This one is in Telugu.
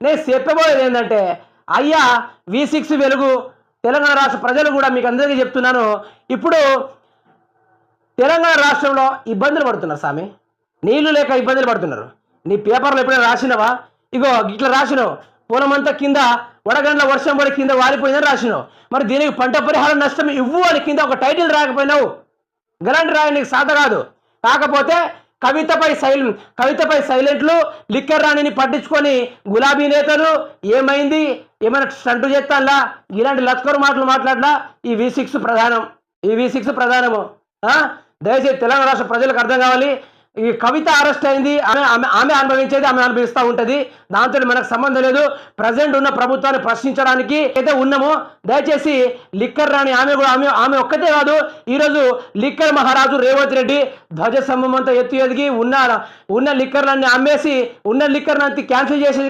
నేను చెప్పబోయేది ఏంటంటే అయ్యా V6 వెలుగు తెలంగాణ రాష్ట్ర ప్రజలు కూడా మీకు అందరికీ చెప్తున్నాను. ఇప్పుడు తెలంగాణ రాష్ట్రంలో ఇబ్బందులు పడుతున్నారు స్వామి, నీళ్లు లేక ఇబ్బందులు పడుతున్నారు. నీ పేపర్లో ఎప్పుడైనా రాసినవా? ఇగో ఇట్లా రాసినావు, పొలమంతా కింద వడగండ్ల వర్షం పడి కింద వాలిపోయిందని రాసినావు. మరి దీనికి పంట పరిహారం నష్టం ఇవ్వు అని కింద ఒక టైటిల్ రాకపోయినావు. గలాంటి రాయి నీకు సాధ కాదు. కాకపోతే కవితపై సైలెంట్లు, లిక్కర్ రాణిని పట్టించుకొని గులాబీ నేతలు ఏమైంది, ఏమైనా స్టంటు చేస్తాలా, ఇలాంటి లస్కరు మాటలు మాట్లాడలా. ఈ V6 ప్రధానము. దయచేసి తెలంగాణ రాష్ట్ర ప్రజలకు అర్థం కావాలి. ఈ కవిత అరెస్ట్ అయింది, ఆమె అనుభవించేది ఆమె అనుభవిస్తూ ఉంటుంది. దాంతో మనకు సంబంధం లేదు. ప్రజెంట్ ఉన్న ప్రభుత్వాన్ని ప్రశ్నించడానికి అయితే ఉన్నామో దయచేసి లిక్కర్ రాని ఆమె ఒక్కతే కాదు. ఈరోజు లిక్కర్ మహారాజు రేవంత్ రెడ్డి ధ్వజస్తంభం అంతా ఎత్తు ఎదిగి ఉన్న లిక్కర్లన్నీ అమ్మేసి ఉన్న లిక్కర్ని క్యాన్సిల్ చేసి